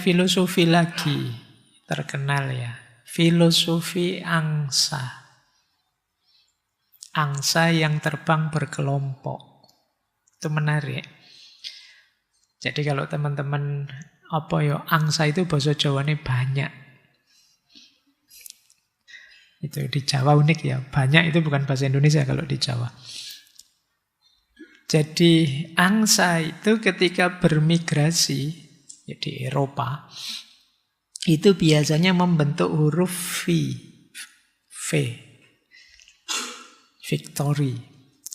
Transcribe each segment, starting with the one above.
Filosofi lagi terkenal ya. Filosofi angsa. Angsa yang terbang berkelompok. Itu menarik. Jadi kalau teman-teman angsa itu bahasa Jawane banyak. Itu di Jawa unik ya. Banyak itu bukan bahasa Indonesia kalau di Jawa. Jadi angsa itu ketika bermigrasi di Eropa, itu biasanya membentuk huruf V. Victory.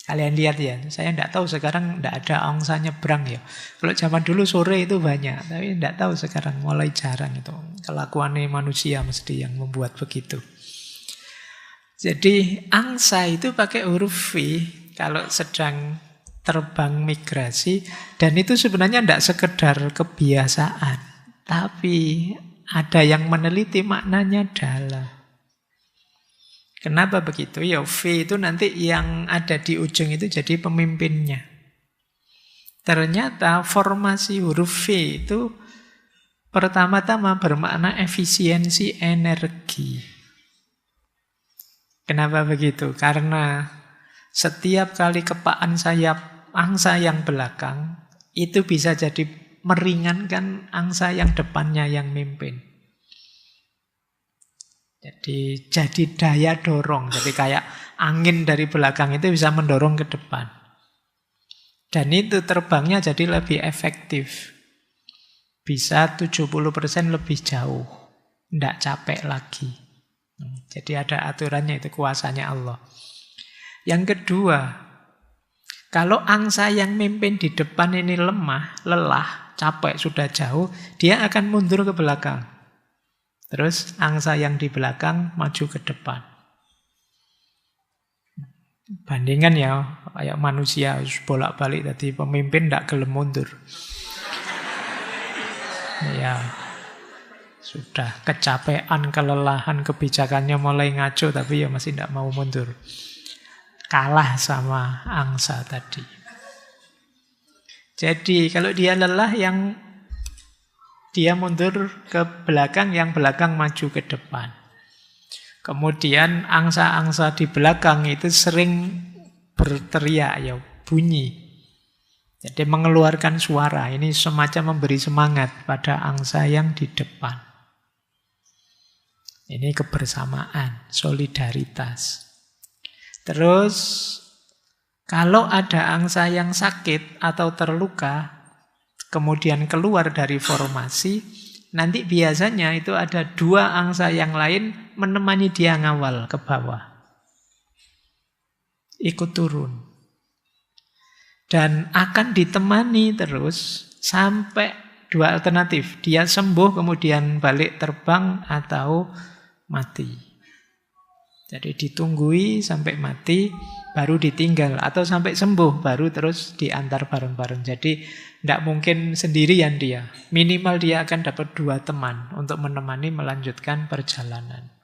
Kalian lihat ya, saya tidak tahu sekarang tidak ada angsa nyebrang ya. Kalau zaman dulu sore itu banyak, tapi tidak tahu sekarang mulai jarang itu. Kelakuannya manusia mesti yang membuat begitu. Jadi angsa itu pakai huruf V kalau sedang terbang migrasi, dan itu sebenarnya tidak sekedar kebiasaan, tapi ada yang meneliti maknanya dalam. Kenapa begitu? Ya V itu nanti yang ada di ujung itu jadi pemimpinnya. Ternyata formasi huruf V itu pertama-tama bermakna efisiensi energi. Kenapa begitu? Karena setiap kali kepaan sayap angsa yang belakang, itu bisa jadi meringankan angsa yang depannya yang mimpin. Jadi daya dorong. Jadi kayak angin dari belakang itu bisa mendorong ke depan. Dan itu terbangnya jadi lebih efektif. Bisa 70% lebih jauh. Tidak capek lagi. Jadi ada aturannya, itu kuasanya Allah. Yang kedua, kalau angsa yang mimpin di depan ini lemah, lelah, capek, sudah jauh, dia akan mundur ke belakang. Terus angsa yang di belakang maju ke depan. Bandingan ya, kayak manusia bolak-balik tadi, pemimpin tidak gelem mundur. Ya, sudah kecapean, kelelahan, kebijakannya mulai ngaco, tapi ya masih tidak mau mundur. Kalah sama angsa tadi. Jadi kalau dia lelah, yang dia mundur ke belakang, yang belakang maju ke depan. Kemudian angsa-angsa di belakang itu sering berteriak, ya bunyi. Jadi mengeluarkan suara. Ini semacam memberi semangat pada angsa yang di depan. Ini kebersamaan, solidaritas. Terus, kalau ada angsa yang sakit atau terluka, kemudian keluar dari formasi, nanti biasanya itu ada dua angsa yang lain menemani dia ngawal ke bawah. Ikut turun. Dan akan ditemani terus sampai dua alternatif. Dia sembuh kemudian balik terbang atau mati. Jadi ditunggui sampai mati, baru ditinggal. Atau sampai sembuh, baru terus diantar bareng-bareng. Jadi tidak mungkin sendirian dia. Minimal dia akan dapat dua teman untuk menemani melanjutkan perjalanan.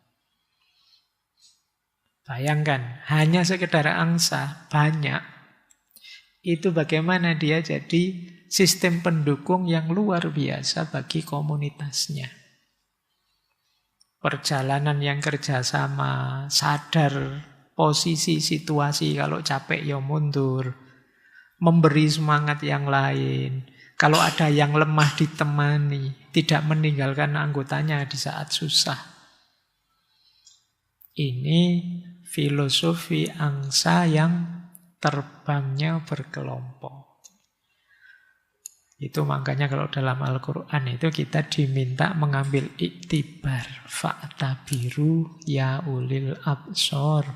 Bayangkan, hanya sekedar angsa, banyak. Itu bagaimana dia jadi sistem pendukung yang luar biasa bagi komunitasnya. Perjalanan yang kerjasama, sadar posisi situasi, kalau capek ya mundur, memberi semangat yang lain. Kalau ada yang lemah ditemani, tidak meninggalkan anggotanya di saat susah. Ini filosofi angsa yang terbangnya berkelompok. Itu makanya kalau dalam Al-Quran itu kita diminta mengambil iktibar. Fa'tabiru ya ulil absor.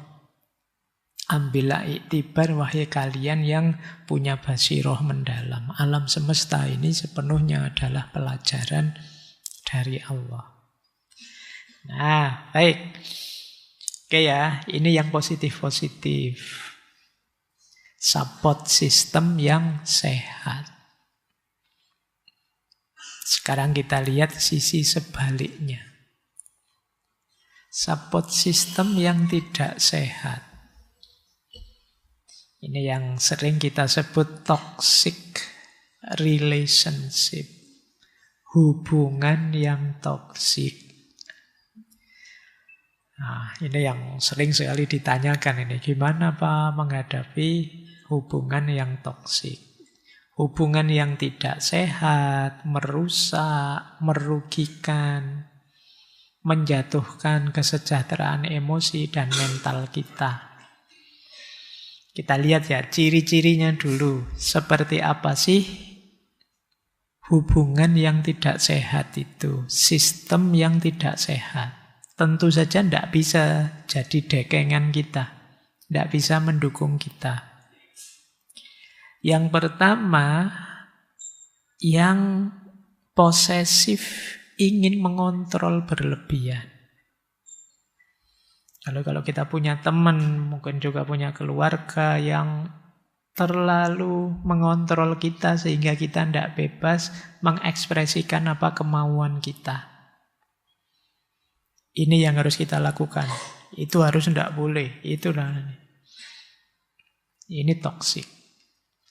Ambillah iktibar wahai kalian yang punya basiroh mendalam. Alam semesta ini sepenuhnya adalah pelajaran dari Allah. Nah, baik. Oke ya, ini yang positif-positif. Support system yang sehat. Sekarang kita lihat sisi sebaliknya. Support system yang tidak sehat. Ini yang sering kita sebut toxic relationship. hubungan yang toksik. Nah, ini yang sering sekali ditanyakan ini. Gimana Pak menghadapi hubungan yang toksik? Hubungan yang tidak sehat, merusak, merugikan, menjatuhkan kesejahteraan emosi dan mental kita. Kita lihat ya, ciri-cirinya dulu. Seperti apa sih hubungan yang tidak sehat itu? Sistem yang tidak sehat. Tentu saja tidak bisa jadi dekengan kita. Tidak bisa mendukung kita. Yang pertama, yang posesif, ingin mengontrol berlebihan. Kalau kita punya teman, mungkin juga punya keluarga yang terlalu mengontrol kita sehingga kita tidak bebas mengekspresikan apa kemauan kita. Ini yang harus kita lakukan. Itu harus tidak boleh. Ini toksik.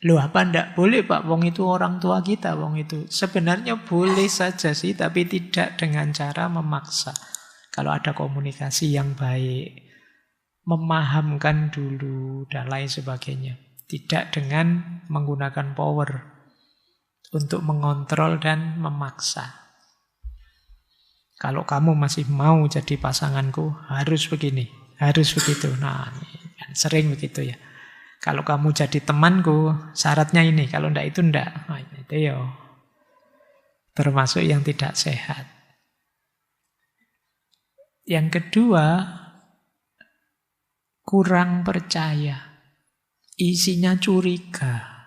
Loh, apa tidak boleh Pak? Wong itu orang tua kita, wong itu. Sebenarnya boleh saja sih, tapi tidak dengan cara memaksa. Kalau ada komunikasi yang baik, memahamkan dulu, dan lain sebagainya. Tidak dengan menggunakan power untuk mengontrol dan memaksa. Kalau kamu masih mau jadi pasanganku, harus begini, harus begitu. Nah, sering begitu ya. Kalau kamu jadi temanku, syaratnya ini. Kalau enggak itu enggak. Nah, itu ya termasuk yang tidak sehat. Yang kedua, kurang percaya. Isinya curiga.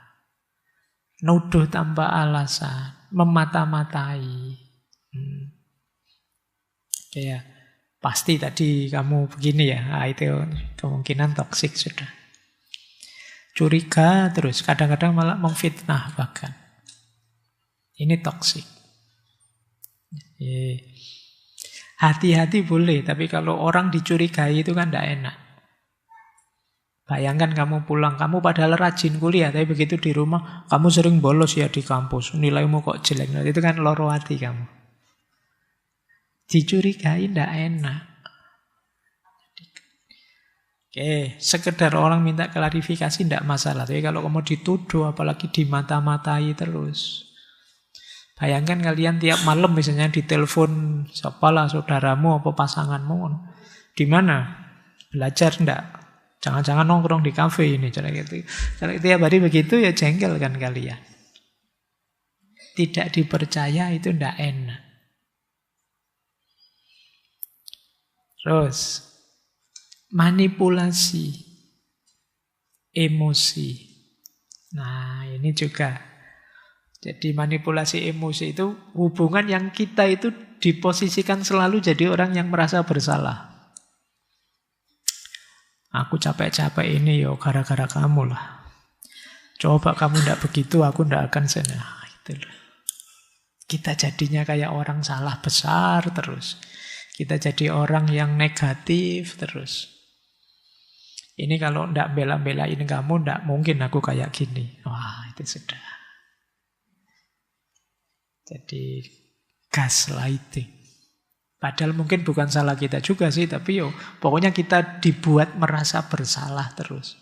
Nuduh tanpa alasan. Memata-matai. Ya, pasti tadi kamu begini ya. Nah, itu kemungkinan toksik sudah. Curiga terus, kadang-kadang malah memfitnah bahkan. Ini toksik. Hati-hati boleh, tapi kalau orang dicurigai itu kan tidak enak. Bayangkan kamu pulang, kamu padahal rajin kuliah, tapi begitu di rumah, kamu sering bolos ya di kampus, nilaimu kok jelek. Itu kan loro hati kamu. Dicurigai tidak enak. Oke, sekedar orang minta klarifikasi tidak masalah. Tapi kalau kamu dituduh, apalagi dimata-matai terus. Bayangkan kalian tiap malam misalnya ditelepon siapalah saudaramu apa pasanganmu. Di mana? Belajar enggak? Jangan-jangan nongkrong di kafe ini. Cara gitu. Tiap hari begitu ya jengkel kan kalian. Tidak dipercaya itu tidak enak. Terus, manipulasi emosi. Nah, ini juga. Jadi manipulasi emosi itu hubungan yang kita itu diposisikan selalu jadi orang yang merasa bersalah. Aku capek-capek ini yo gara-gara kamu lah. Coba kamu tidak begitu, aku tidak akan senang. Itu loh. Kita jadinya kayak orang salah besar terus. Kita jadi orang yang negatif terus. Ini kalau tidak bela-belain kamu, tidak mungkin aku kayak gini. Wah, itu sudah. Jadi gaslighting. Padahal mungkin bukan salah kita juga sih, tapi pokoknya kita dibuat merasa bersalah terus.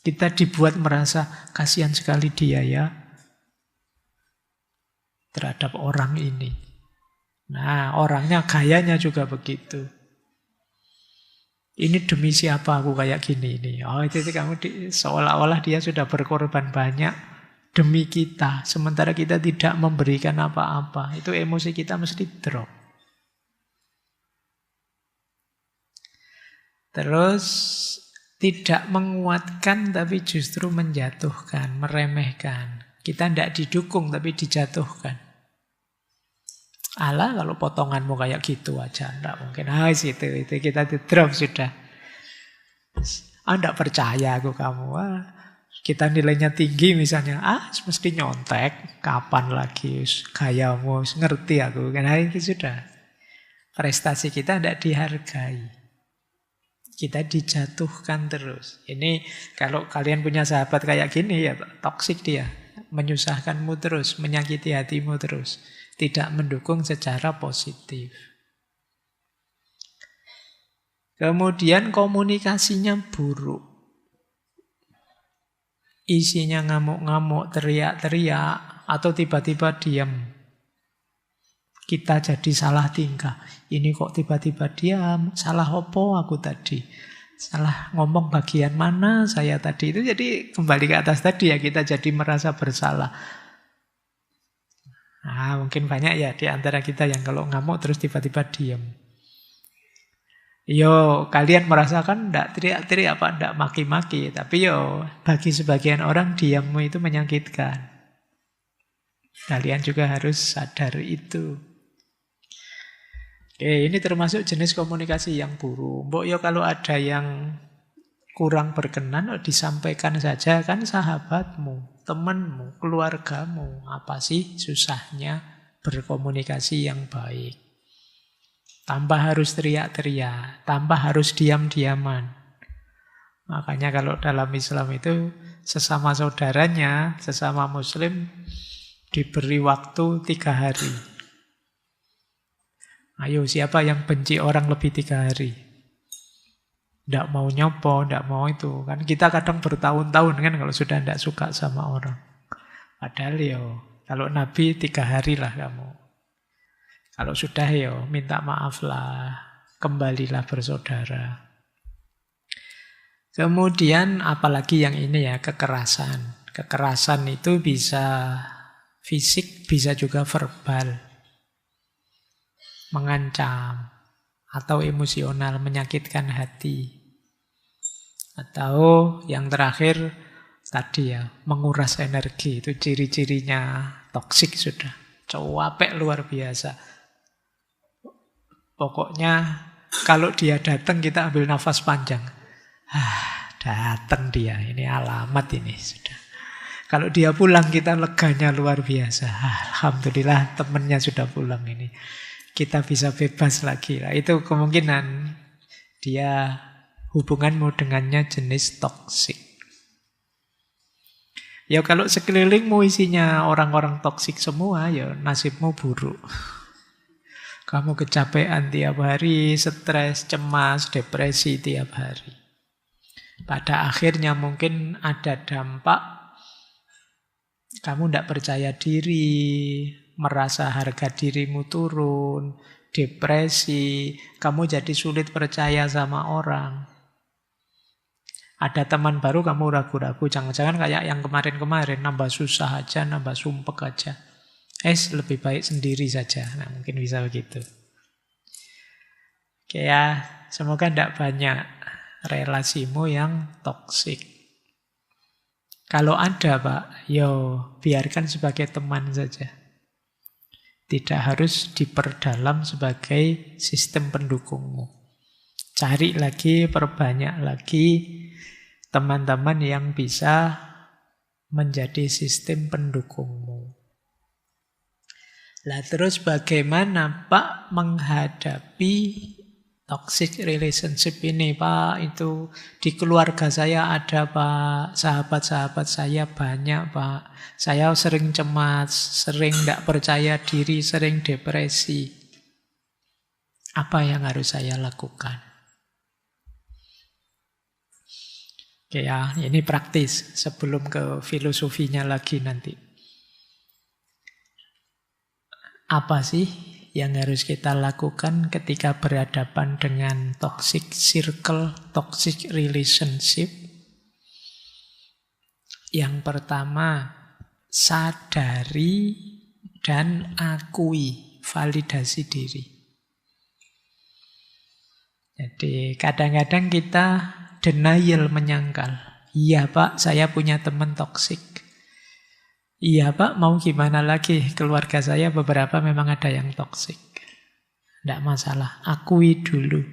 Kita dibuat merasa kasihan sekali dia ya terhadap orang ini. Nah, orangnya gayanya juga begitu. Ini demi siapa aku kayak gini ini? Oh, itu kamu seolah-olah dia sudah berkorban banyak demi kita, sementara kita tidak memberikan apa-apa. Itu emosi kita mesti drop. Terus tidak menguatkan tapi justru menjatuhkan, meremehkan. Kita tidak didukung tapi dijatuhkan. Alah, kalau potonganmu kayak gitu aja, enggak mungkin. Itu kita di drop sudah. Enggak percaya aku kamu. Kita nilainya tinggi misalnya. Mesti nyontek. Kapan lagi gayamu, ngerti aku. Karena itu sudah. Prestasi kita enggak dihargai. Kita dijatuhkan terus. Ini kalau kalian punya sahabat kayak gini ya toksik dia. menyusahkanmu terus, menyakiti hatimu terus. Tidak mendukung secara positif. Kemudian komunikasinya buruk. Isinya ngamuk-ngamuk, teriak-teriak, atau tiba-tiba diam. Kita jadi salah tingkah. Ini kok tiba-tiba diam, salah opo aku tadi? Salah ngomong bagian mana saya tadi? Itu jadi kembali ke atas tadi ya, kita jadi merasa bersalah. Nah, mungkin banyak ya di antara kita yang kalau ngamuk terus tiba-tiba diam. Yo, kalian merasakan enggak teriak-teriak apa enggak maki-maki, tapi yo bagi sebagian orang diammu itu menyakitkan. Kalian juga harus sadar itu. Oke, ini termasuk jenis komunikasi yang buruk. Mbok yo kalau ada yang kurang berkenan, disampaikan saja, kan sahabatmu, temanmu, keluargamu. Apa sih susahnya berkomunikasi yang baik? Tambah harus teriak-teriak, tambah harus diam-diaman. Makanya kalau dalam Islam itu sesama saudaranya, sesama muslim diberi waktu 3 hari. Ayo, siapa yang benci orang lebih 3 hari? Tidak mau nyopo, tidak mau itu. Kan kita kadang bertahun-tahun kan kalau sudah tidak suka sama orang. Padahal yo, kalau Nabi 3 hari lah kamu. Kalau sudah yo, minta maaf lah, kembalilah bersaudara. Kemudian apalagi yang ini ya, kekerasan. Kekerasan itu bisa fisik, bisa juga verbal. Mengancam, atau emosional, menyakitkan hati. Atau yang terakhir tadi ya, menguras energi. Itu ciri-cirinya toksik sudah. Capek luar biasa. Pokoknya kalau dia datang kita ambil nafas panjang. Datang dia, ini alamat ini sudah. Kalau dia pulang kita leganya luar biasa. Alhamdulillah temannya sudah pulang ini. Kita bisa bebas lagi. Nah, itu kemungkinan dia hubunganmu dengannya jenis toksik. Ya kalau sekelilingmu isinya orang-orang toksik semua, ya nasibmu buruk. Kamu kecapean tiap hari, stres, cemas, depresi tiap hari. Pada akhirnya mungkin ada dampak kamu tidak percaya diri, merasa harga dirimu turun, depresi, kamu jadi sulit percaya sama orang. Ada teman baru kamu ragu-ragu, jangan-jangan kayak yang kemarin-kemarin, nambah susah aja, nambah sumpek aja. Lebih baik sendiri saja. Nah, mungkin bisa begitu. Oke ya, semoga tidak banyak relasimu yang toksik. Kalau ada Pak, biarkan sebagai teman saja. Tidak harus diperdalam sebagai sistem pendukungmu. Cari lagi, perbanyak lagi teman-teman yang bisa menjadi sistem pendukungmu. Lah terus bagaimana Pak menghadapi toxic relationship ini Pak? Itu di keluarga saya ada Pak, sahabat-sahabat saya banyak Pak. Saya sering cemas, sering tidak percaya diri, sering depresi. Apa yang harus saya lakukan? Oke ya, ini praktis sebelum ke filosofinya lagi nanti. Apa sih yang harus kita lakukan ketika berhadapan dengan toxic circle, toxic relationship? Yang pertama, sadari dan akui, validasi diri. Jadi kadang-kadang kita denial, menyangkal. Iya Pak, saya punya teman toksik. Iya Pak, mau gimana lagi? Keluarga saya beberapa memang ada yang toksik. Tidak masalah, akui dulu.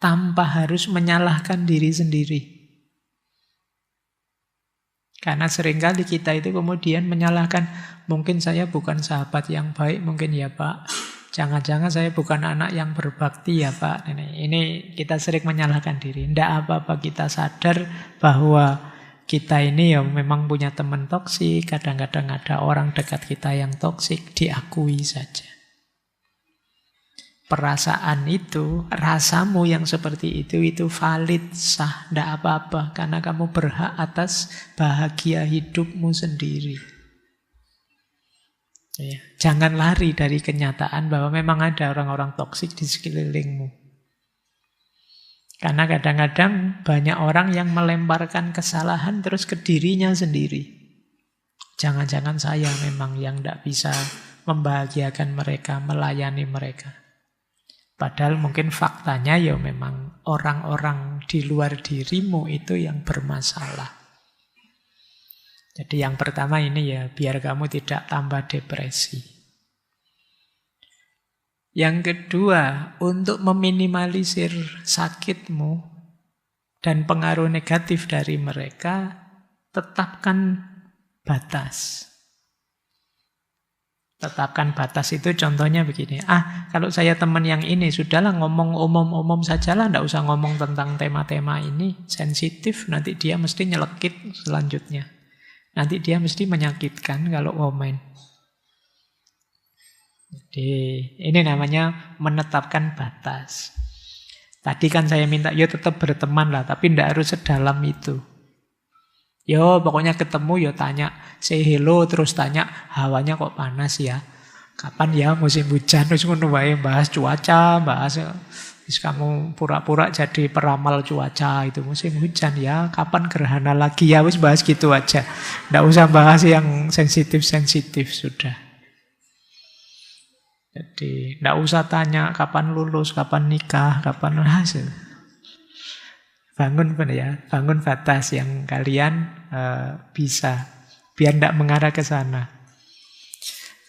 Tanpa harus menyalahkan diri sendiri. Karena seringkali kita itu kemudian menyalahkan, mungkin saya bukan sahabat yang baik, mungkin ya Pak. Jangan-jangan saya bukan anak yang berbakti ya Pak. Ini kita sering menyalahkan diri. Tidak apa-apa kita sadar bahwa kita ini ya memang punya teman toksik, kadang-kadang ada orang dekat kita yang toksik, diakui saja. Perasaan itu, rasamu yang seperti itu valid, sah, tidak apa-apa. Karena kamu berhak atas bahagia hidupmu sendiri. Ya, jangan lari dari kenyataan bahwa memang ada orang-orang toksik di sekelilingmu. Karena kadang-kadang banyak orang yang melemparkan kesalahan terus ke dirinya sendiri. Jangan-jangan saya memang yang tidak bisa membahagiakan mereka, melayani mereka. Padahal mungkin faktanya ya memang orang-orang di luar dirimu itu yang bermasalah. Jadi yang pertama ini ya, biar kamu tidak tambah depresi. Yang kedua, untuk meminimalisir sakitmu dan pengaruh negatif dari mereka, tetapkan batas. Tetapkan batas itu contohnya begini. Kalau saya teman yang ini, sudahlah ngomong umum-umum sajalah, tidak usah ngomong tentang tema-tema ini. Sensitif, nanti dia mesti nyelekit selanjutnya. Nanti dia mesti menyakitkan kalau komen. Jadi ini namanya menetapkan batas. Tadi kan saya minta, yo tetap berteman lah, tapi tidak harus sedalam itu. Yo pokoknya ketemu yo tanya, say hello, terus tanya hawanya kok panas ya, kapan ya musim hujan, terus ngono wae, bahas cuaca, bahas kamu pura-pura jadi peramal cuaca, itu musim hujan ya, kapan gerhana lagi ya, wis bahas gitu aja. Tidak usah bahas yang sensitif-sensitif sudah. Jadi tidak usah tanya kapan lulus, kapan nikah, kapan hasil. Bangun batas yang kalian bisa, biar tidak mengarah ke sana.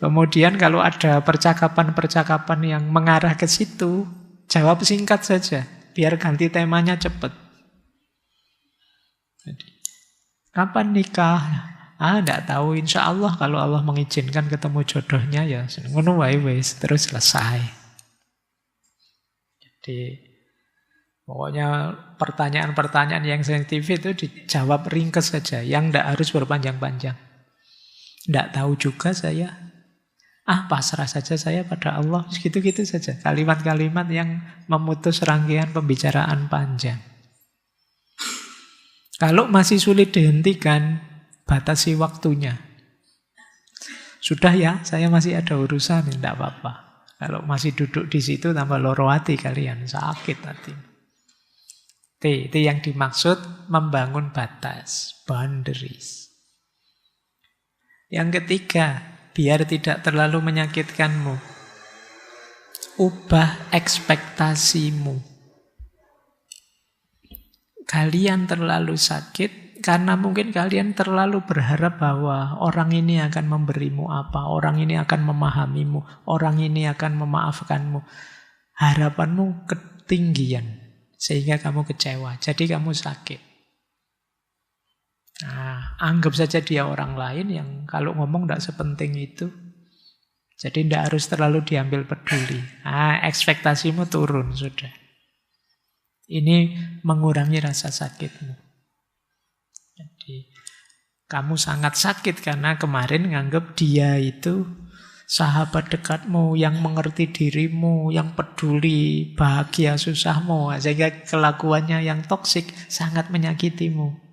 Kemudian kalau ada percakapan-percakapan yang mengarah ke situ, jawab singkat saja, biar ganti temanya cepat. Jadi, kapan nikah? Tidak tahu, insya Allah kalau Allah mengizinkan ketemu jodohnya ya ngono wae wis terus selesai. Jadi pokoknya pertanyaan-pertanyaan yang sensitif itu dijawab ringkas saja, yang tidak harus berpanjang-panjang. Tidak tahu juga saya. Pasrah saja saya pada Allah, gitu-gitu saja. Kalimat-kalimat yang memutus rangkaian pembicaraan panjang. Kalau masih sulit dihentikan, batasi waktunya. Sudah ya, saya masih ada urusan, tidak apa-apa. Kalau masih duduk di situ tambah loro hati kalian, sakit hati. Itu yang dimaksud membangun batas, boundaries. Yang ketiga, biar tidak terlalu menyakitkanmu, ubah ekspektasimu. Kalian terlalu sakit karena mungkin kalian terlalu berharap bahwa orang ini akan memberimu apa, orang ini akan memahamimu, orang ini akan memaafkanmu. Harapanmu ketinggian, sehingga kamu kecewa, jadi kamu sakit. Anggap saja dia orang lain yang kalau ngomong tidak sepenting itu. Jadi tidak harus terlalu diambil peduli. Ekspektasimu turun sudah. Ini mengurangi rasa sakitmu. Jadi kamu sangat sakit karena kemarin nganggap dia itu sahabat dekatmu yang mengerti dirimu, yang peduli bahagia susahmu, sehingga kelakuannya yang toksik sangat menyakitimu.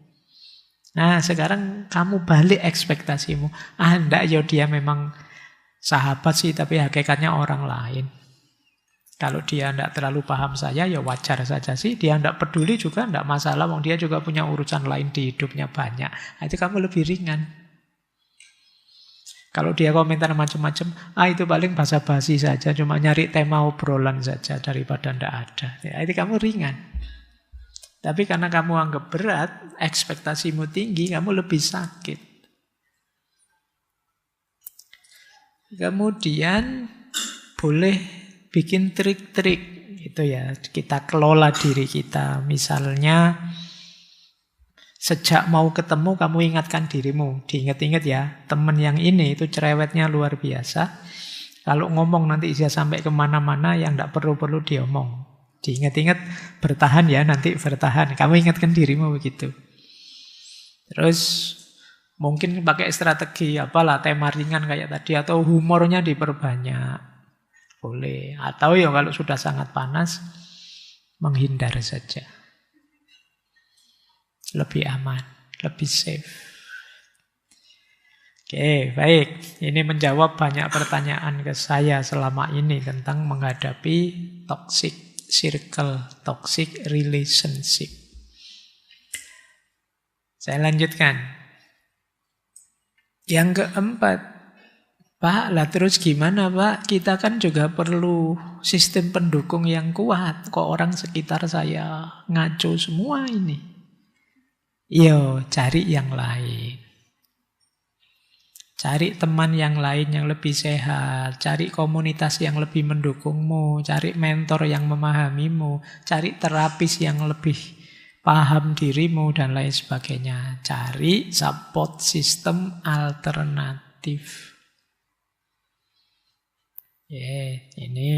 Sekarang kamu balik ekspektasimu. Enggak ya, dia memang sahabat sih, tapi hakikatnya orang lain. Kalau dia tidak terlalu paham saya, ya wajar saja sih. Dia tidak peduli juga tidak masalah. Wong dia juga punya urusan lain di hidupnya banyak. Itu kamu lebih ringan. Kalau dia komentar macam-macam, itu paling basa-basi saja, cuma nyari tema obrolan saja daripada tidak ada. Itu kamu ringan. Tapi karena kamu anggap berat, ekspektasimu tinggi, kamu lebih sakit. Kemudian boleh bikin trik-trik itu ya, kita kelola diri kita. Misalnya sejak mau ketemu kamu ingatkan dirimu, diingat-ingat ya, teman yang ini itu cerewetnya luar biasa. Kalau ngomong nanti bisa sampai kemana-mana yang tidak perlu-perlu diomong. Diingat-ingat, bertahan ya, nanti bertahan. Kamu ingatkan dirimu begitu. Terus mungkin pakai strategi apalah, tema ringan kayak tadi, atau humornya diperbanyak. Boleh. Atau ya kalau sudah sangat panas, menghindar saja. Lebih aman, lebih safe. Oke, baik. Ini menjawab banyak pertanyaan ke saya selama ini tentang menghadapi toxic circle, toxic relationship. Saya lanjutkan. Yang keempat, Pak, lah terus gimana Pak? Kita kan juga perlu sistem pendukung yang kuat. Kok orang sekitar saya ngaco semua ini? Yo, cari yang lain. Cari teman yang lain yang lebih sehat, cari komunitas yang lebih mendukungmu, cari mentor yang memahamimu, cari terapis yang lebih paham dirimu, dan lain sebagainya. Cari support system alternatif. Ini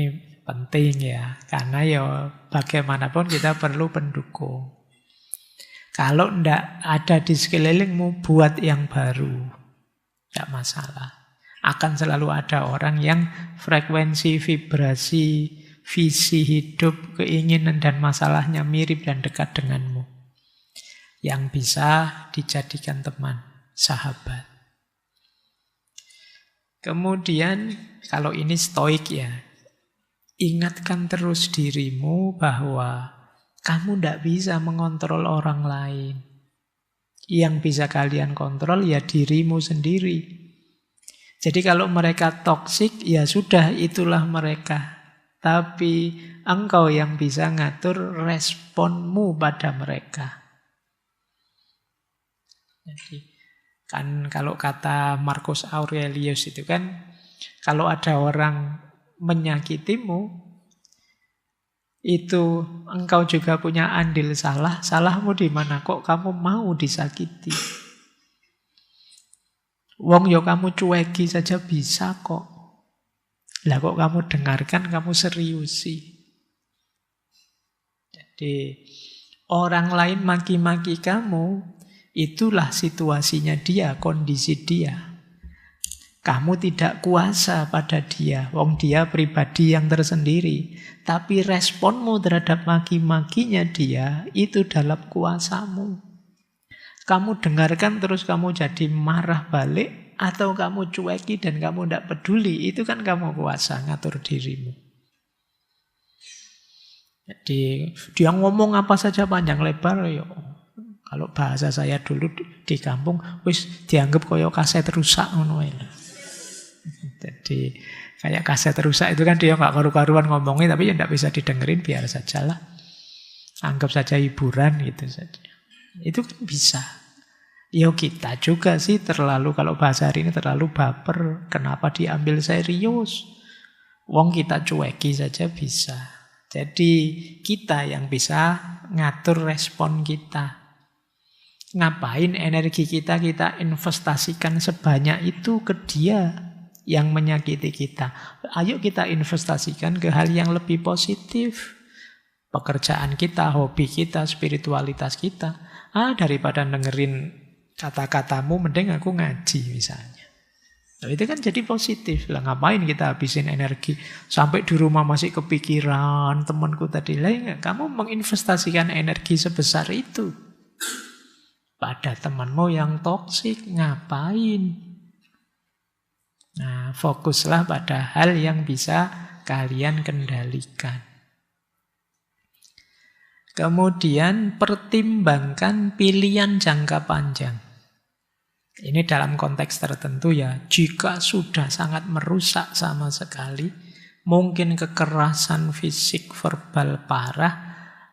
penting ya, karena ya bagaimanapun kita perlu pendukung. Kalau ndak ada di sekelilingmu, buat yang baru. Tidak masalah. Akan selalu ada orang yang frekuensi, vibrasi, visi hidup, keinginan dan masalahnya mirip dan dekat denganmu. Yang bisa dijadikan teman, sahabat. Kemudian, kalau ini stoik ya, ingatkan terus dirimu bahwa kamu tidak bisa mengontrol orang lain. Yang bisa kalian kontrol ya dirimu sendiri. Jadi kalau mereka toksik, ya sudah, itulah mereka. Tapi engkau yang bisa ngatur responmu pada mereka. Jadi, kan kalau kata Marcus Aurelius itu kan, kalau ada orang menyakitimu, itu engkau juga punya andil salah. Salahmu di mana? Kok kamu mau disakiti? Wong yo kamu cueki saja bisa kok. Lah kok kamu dengarkan, kamu seriusi. Jadi orang lain maki-maki kamu, itulah situasinya dia, kondisi dia. Kamu tidak kuasa pada dia, wong dia pribadi yang tersendiri. Tapi responmu terhadap maki-makinya dia, itu dalam kuasamu. Kamu dengarkan terus kamu jadi marah balik, atau kamu cueki dan kamu tidak peduli, itu kan kamu kuasa ngatur dirimu. Jadi dia ngomong apa saja panjang lebar, yuk. Kalau bahasa saya dulu di kampung, wis dianggap koyo kaset rusak ngono. Jadi kayak kaset rusak itu kan dia nggak karu-karuan ngomongin, tapi ya nggak bisa didengerin, biar sajalah. Anggap saja hiburan gitu saja. Itu kan bisa. Ya kita juga sih terlalu, kalau bahasa hari ini terlalu baper. Kenapa diambil serius? Wong kita cueki saja bisa. Jadi kita yang bisa ngatur respon kita. Ngapain energi kita investasikan sebanyak itu ke dia yang menyakiti kita. Ayo kita investasikan ke hal yang lebih positif. Pekerjaan kita, hobi kita, spiritualitas kita. Daripada dengerin kata-katamu, mending aku ngaji misalnya. Nah, itu kan jadi positif. Lah ngapain kita habisin energi sampai di rumah masih kepikiran temanku tadi. Lah kamu menginvestasikan energi sebesar itu pada temanmu yang toksik, ngapain? Nah, fokuslah pada hal yang bisa kalian kendalikan. Kemudian pertimbangkan pilihan jangka panjang. Ini dalam konteks tertentu ya. Jika sudah sangat merusak sama sekali, mungkin kekerasan fisik verbal parah,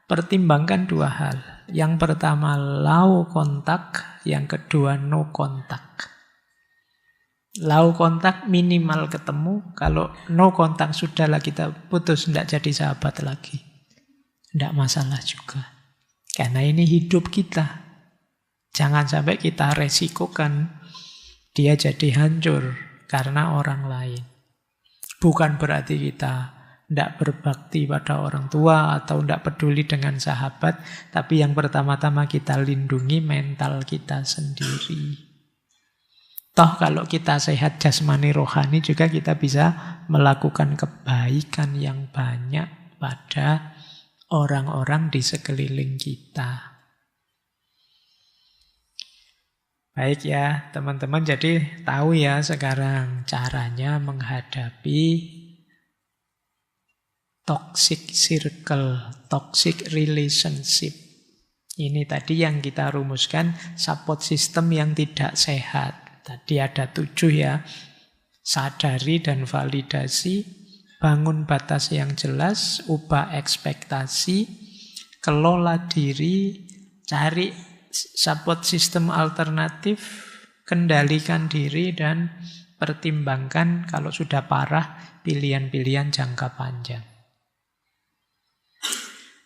pertimbangkan dua hal. Yang pertama low kontak, yang kedua no kontak. Low kontak minimal ketemu, kalau no kontak sudahlah kita putus, tidak jadi sahabat lagi. Tidak masalah juga. Karena ini hidup kita. Jangan sampai kita resikokan dia jadi hancur karena orang lain. Bukan berarti kita tidak berbakti pada orang tua atau tidak peduli dengan sahabat, tapi yang pertama-tama kita lindungi mental kita sendiri. Toh kalau kita sehat jasmani rohani juga kita bisa melakukan kebaikan yang banyak pada orang-orang di sekeliling kita. Baik ya teman-teman, jadi tahu ya sekarang caranya menghadapi toxic circle, toxic relationship. Ini tadi yang kita rumuskan, support system yang tidak sehat. Tadi ada 7 ya, sadari dan validasi, bangun batas yang jelas, ubah ekspektasi, kelola diri, cari support system alternatif, kendalikan diri, dan pertimbangkan kalau sudah parah pilihan-pilihan jangka panjang.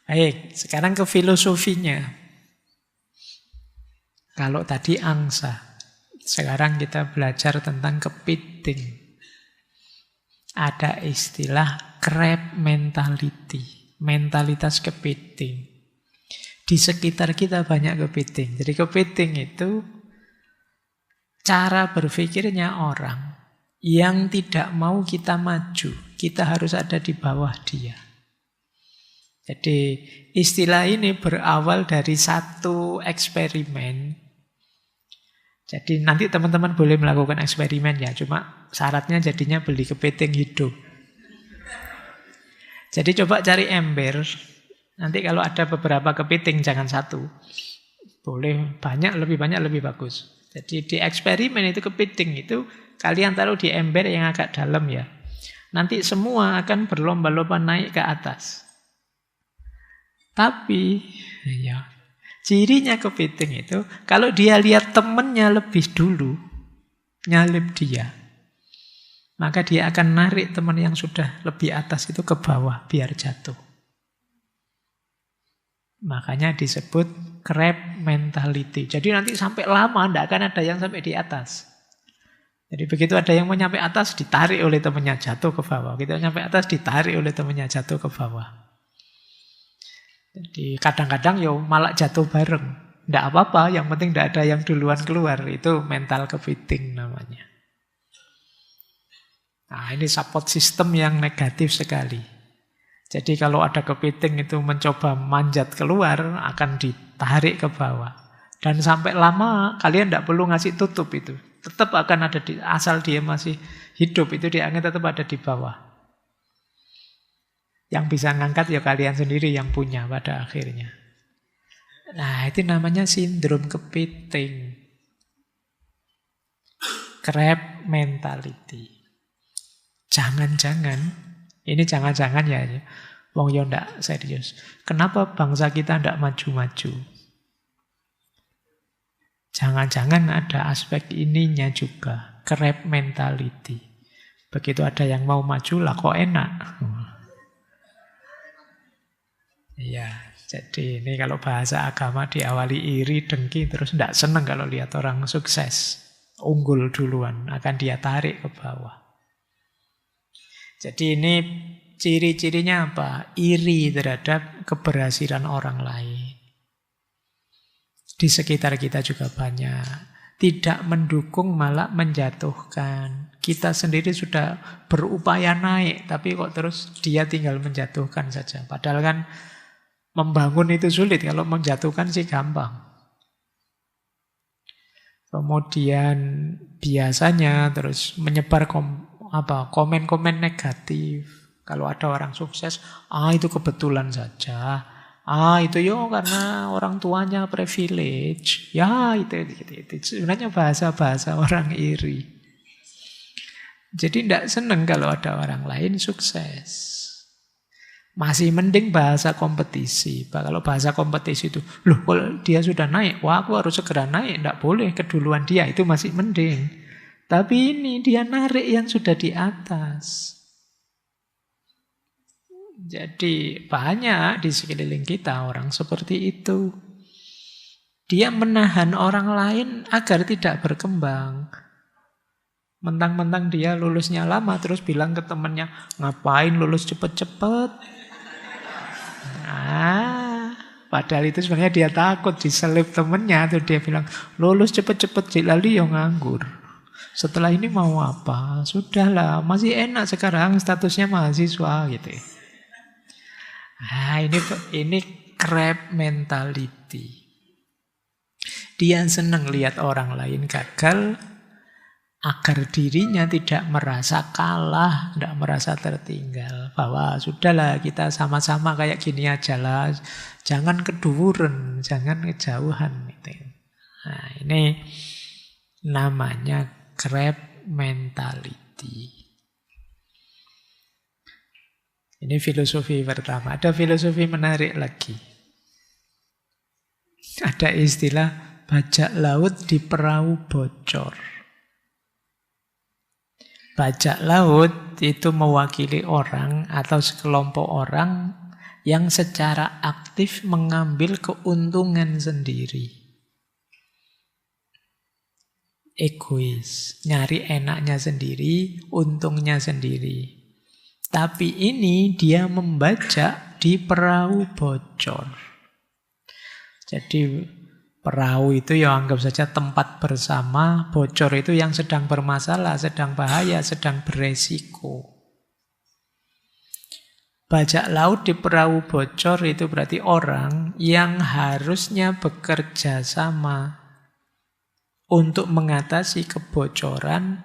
Baik, sekarang ke filosofinya. Kalau tadi angsa, sekarang kita belajar tentang kepiting. Ada istilah crab mentality, mentalitas kepiting. Di sekitar kita banyak kepiting. Jadi kepiting itu cara berpikirnya orang yang tidak mau kita maju. Kita harus ada di bawah dia. Jadi istilah ini berawal dari satu eksperimen. Jadi nanti teman-teman boleh melakukan eksperimen ya. Cuma syaratnya jadinya beli kepiting hidup. Jadi coba cari ember. Nanti kalau ada beberapa kepiting, jangan satu. Boleh banyak, lebih bagus. Jadi di eksperimen itu kepiting itu, kalian taruh di ember yang agak dalam ya. Nanti semua akan berlomba-lomba naik ke atas. Tapi, ya, cirinya kepiting itu, kalau dia lihat temannya lebih dulu, nyalip dia, maka dia akan narik teman yang sudah lebih atas itu ke bawah, biar jatuh. Makanya disebut crab mentality. Jadi nanti sampai lama tidak akan ada yang sampai di atas. Jadi begitu ada yang mau nyampe atas, ditarik oleh temannya jatuh ke bawah. Begitu nyampe atas, ditarik oleh temannya jatuh ke bawah. Jadi kadang-kadang ya malah jatuh bareng. Tidak apa-apa, yang penting tidak ada yang duluan keluar. Itu mental kepiting namanya. Nah ini support system yang negatif sekali. Jadi kalau ada kepiting itu mencoba manjat keluar, akan ditarik ke bawah. Dan sampai lama, kalian tidak perlu ngasih tutup itu. Tetap akan ada di, asal dia masih hidup, itu dia akan tetap ada di bawah. Yang bisa ngangkat ya kalian sendiri yang punya pada akhirnya. Nah itu namanya sindrom kepiting. Crab mentality. Jangan-jangan, ini jangan-jangan ya, wong yo ndak serius. Kenapa bangsa kita ndak maju-maju? Jangan-jangan ada aspek ininya juga, crab mentality. Begitu ada yang mau maju lah kok enak. Iya, jadi ini kalau bahasa agama diawali iri, dengki, terus ndak seneng kalau lihat orang sukses, unggul duluan, akan dia tarik ke bawah. Jadi ini ciri-cirinya apa? Iri terhadap keberhasilan orang lain. Di sekitar kita juga banyak. Tidak mendukung, malah menjatuhkan. Kita sendiri sudah berupaya naik, tapi kok terus dia tinggal menjatuhkan saja. Padahal kan membangun itu sulit, kalau menjatuhkan sih gampang. Kemudian biasanya terus menyebar komen-komen negatif. Kalau ada orang sukses, itu kebetulan saja. Itu yo karena orang tuanya privilege. Ya itu. Sebenarnya bahasa-bahasa orang iri. Jadi tidak senang kalau ada orang lain sukses. Masih mending bahasa kompetisi. Kalau bahasa kompetisi itu, loh kalau dia sudah naik, wah aku harus segera naik. Tidak boleh keduluan dia, itu masih mending. Tapi ini dia narik yang sudah di atas. Jadi banyak di sekeliling kita orang seperti itu. Dia menahan orang lain agar tidak berkembang. Mentang-mentang dia lulusnya lama, terus bilang ke temennya, ngapain lulus cepet-cepet? Padahal itu sebenarnya dia takut diselip temennya. Tuh dia bilang, lulus cepet-cepet lalu yang nganggur. Setelah ini mau apa? Sudahlah, masih enak sekarang statusnya mahasiswa gitu. Ini crab mentality. Dia senang lihat orang lain gagal agar dirinya tidak merasa kalah, tidak merasa tertinggal. Bahwa sudahlah kita sama-sama kayak gini aja lah. Jangan keduren, jangan kejauhan. Gitu. Nah, ini namanya crab mentality. Ini filosofi pertama. Ada filosofi menarik lagi. Ada istilah bajak laut di perahu bocor. Bajak laut itu mewakili orang atau sekelompok orang yang secara aktif mengambil keuntungan sendiri. Egois, nyari enaknya sendiri, untungnya sendiri. Tapi ini dia membajak di perahu bocor. Jadi perahu itu ya anggap saja tempat bersama, bocor itu yang sedang bermasalah, sedang bahaya, sedang beresiko. Bajak laut di perahu bocor itu berarti orang yang harusnya bekerja sama untuk mengatasi kebocoran,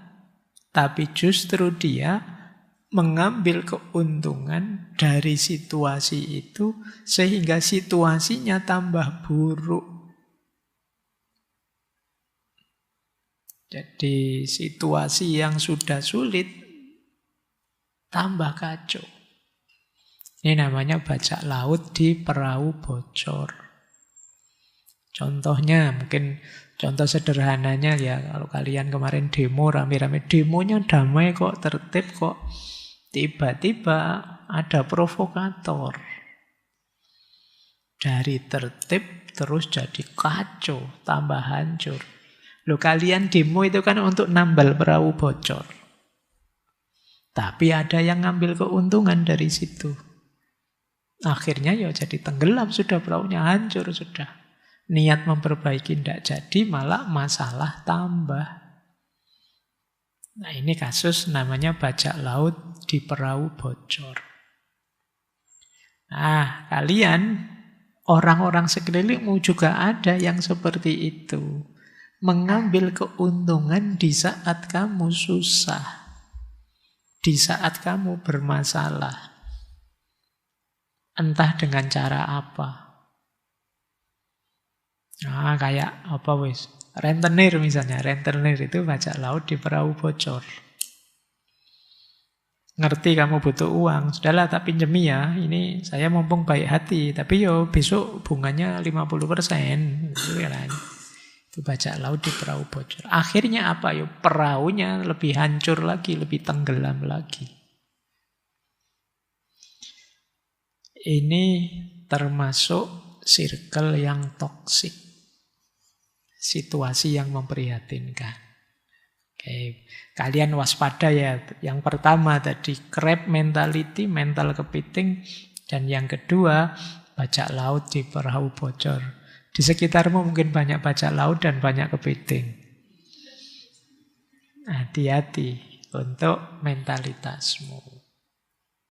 tapi justru dia mengambil keuntungan dari situasi itu sehingga situasinya tambah buruk. Jadi situasi yang sudah sulit tambah kacau. Ini namanya bajak laut di perahu bocor. Contohnya mungkin contoh sederhananya ya, kalau kalian kemarin demo rame-rame, demonya damai kok, tertib kok, tiba-tiba ada provokator. Dari tertib terus jadi kacau, tambah hancur. Loh, kalian demo itu kan untuk nambal perahu bocor. Tapi ada yang ngambil keuntungan dari situ. Akhirnya ya jadi tenggelam sudah, perahunya hancur sudah. Niat memperbaiki tidak jadi, malah masalah tambah. Nah, ini kasus namanya bajak laut di perahu bocor. Nah, kalian, orang-orang sekelilingmu juga ada yang seperti itu. Mengambil keuntungan di saat kamu susah. Di saat kamu bermasalah. Entah dengan cara apa. Nah, kayak apa wis? Rentenir misalnya. Rentenir itu bajak laut di perahu bocor. Ngerti kamu butuh uang, sudahlah tak pinjemi ya. Ini saya mumpung baik hati, tapi yo besok bunganya 50%. Itu bajak laut di perahu bocor. Akhirnya apa yo? Perahunya lebih hancur lagi, lebih tenggelam lagi. Ini termasuk circle yang toksik. Situasi yang memprihatinkan. Oke, kalian waspada ya. Yang pertama tadi crab mentality, mental kepiting. Dan yang kedua bajak laut di perahu bocor. Di sekitarmu mungkin banyak bajak laut dan banyak kepiting. Hati-hati untuk mentalitasmu.